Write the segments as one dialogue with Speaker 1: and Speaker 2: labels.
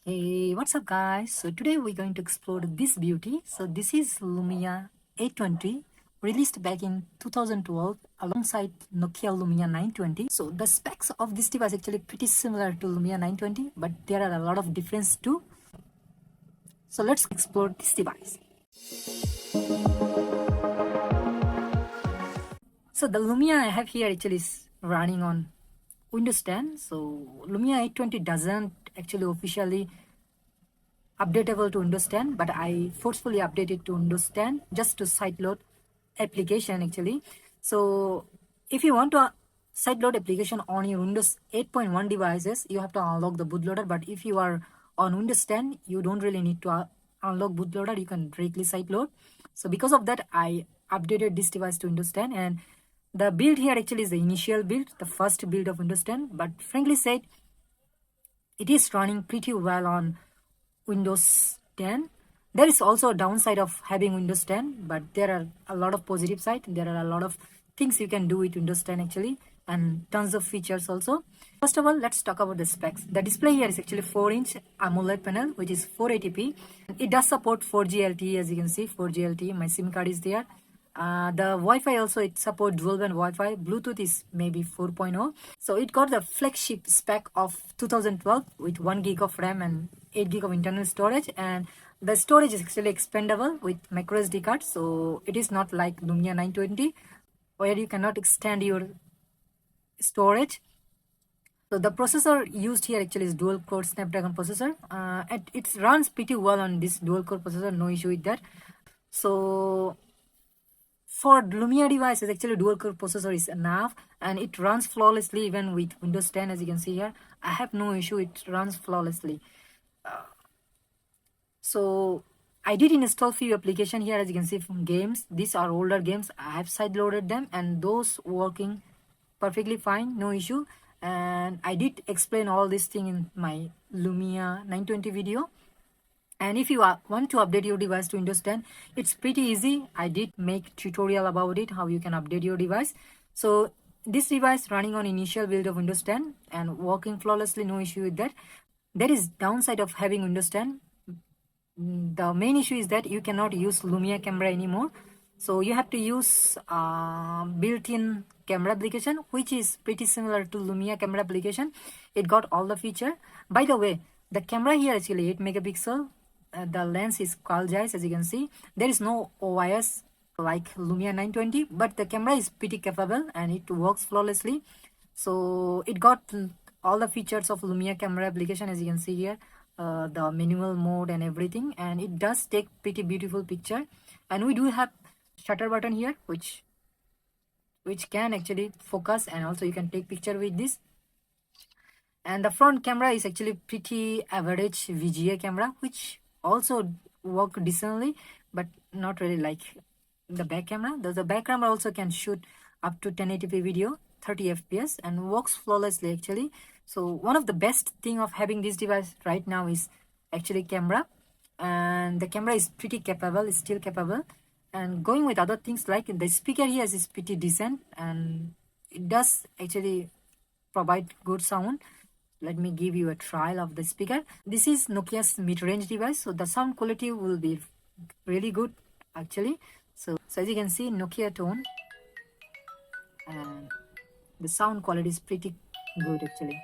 Speaker 1: Hey, what's up guys? So today we're going to explore this beauty. So this is Lumia 820 released back in 2012 alongside Nokia Lumia 920. So the specs of this device actually pretty similar to Lumia 920, but there are a lot of difference too. So let's explore this device. So the Lumia I have here actually is running on Windows 10. So Lumia 820 doesn't actually officially updatable to Windows 10, but I forcefully updated to Windows 10 just to sideload application actually. So if you want to sideload application on your Windows 8.1 devices, you have to unlock the bootloader. But if you are on Windows 10, you don't really need to unlock bootloader. You can directly sideload. So because of that, I updated this device to Windows 10, and the build here actually is the initial build, the first build of Windows 10. But frankly said, it is running pretty well on Windows 10. There is also a downside of having Windows 10, but there are a lot of positive side. There are a lot of things you can do with Windows 10 actually, and tons of features also. First of all, let's talk about the specs. The display here is actually 4-inch AMOLED panel, which is 480p. It does support 4G LTE, as you can see, 4G LTE. My SIM card is there. The Wi-Fi also, it supports dual band Wi-Fi. Bluetooth is maybe 4.0. So it got the flagship spec of 2012 with 1 gig of RAM and 8 gig of internal storage, and the storage is actually expandable with microSD card. So it is not like Lumia 920 where you cannot extend your storage. So the processor used here actually is dual core Snapdragon processor. It runs pretty well on this dual core processor, no issue with that. So for Lumia devices, actually dual core processor is enough, and it runs flawlessly even with Windows 10. As you can see here, I have no issue, it runs flawlessly. So I did install few application here, as you can see, from games. These are older games. I have sideloaded them, and those working perfectly fine, no issue. And I did explain all this thing in my Lumia 920 video. And if you want to update your device to Windows 10, it's pretty easy. I did make tutorial about it, how you can update your device. So this device running on initial build of Windows 10 and working flawlessly, no issue with that. There is downside of having Windows 10. The main issue is that you cannot use Lumia camera anymore. So you have to use built-in camera application, which is pretty similar to Lumia camera application. It got all the feature. By the way, the camera here is actually 8 megapixel. The lens is quad size, as you can see. There is no OIS like Lumia 920, but the camera is pretty capable and it works flawlessly. So it got all the features of Lumia camera application, as you can see here. The manual mode and everything, and it does take pretty beautiful picture. And we do have shutter button here, which can actually focus, and also you can take picture with this. And the front camera is actually pretty average VGA camera, which also work decently, but not really like the back camera. The back camera also can shoot up to 1080p video, 30 fps, and works flawlessly actually. So one of the best thing of having this device right now is actually camera, and the camera is pretty capable, is still capable. And going with other things, like the speaker here is pretty decent, and it does actually provide good sound. Let me give you a trial of the speaker. This is Nokia's mid-range device, so the sound quality will be really good actually. So as you can see, Nokia tone, and the sound quality is pretty good actually.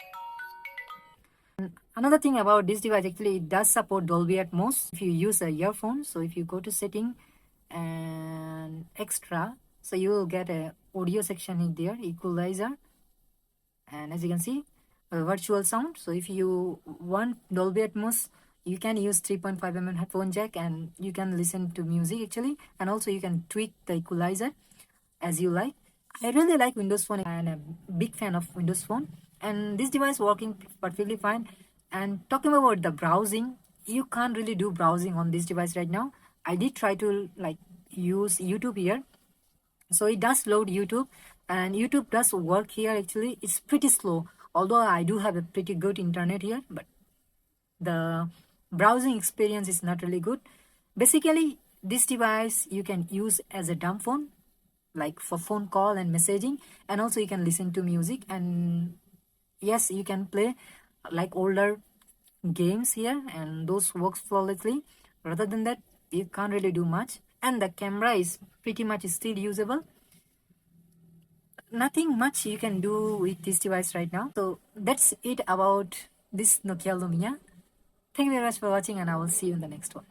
Speaker 1: And another thing about this device, actually it does support Dolby Atmos if you use a earphone. So if you go to setting and extra, so you will get a audio section in there, equalizer, and as you can see, a virtual sound. So if you want Dolby Atmos, you can use 3.5mm headphone jack, and you can listen to music actually, and also you can tweak the equalizer as you like. I really like Windows Phone, and I'm a big fan of Windows Phone, and this device working perfectly fine. And talking about the browsing, you can't really do browsing on this device right now. I did try to like use YouTube here, so it does load YouTube, and YouTube does work here actually. It's pretty slow, although I do have a pretty good internet here, but the browsing experience is not really good. Basically, this device you can use as a dumb phone, like for phone call and messaging, and also you can listen to music, and yes, you can play like older games here, and those works flawlessly. Rather than that, you can't really do much, and the camera is pretty much still usable. Nothing much you can do with this device right now. So that's it about this Nokia Lumia. Thank you very much for watching, and I will see you in the next one.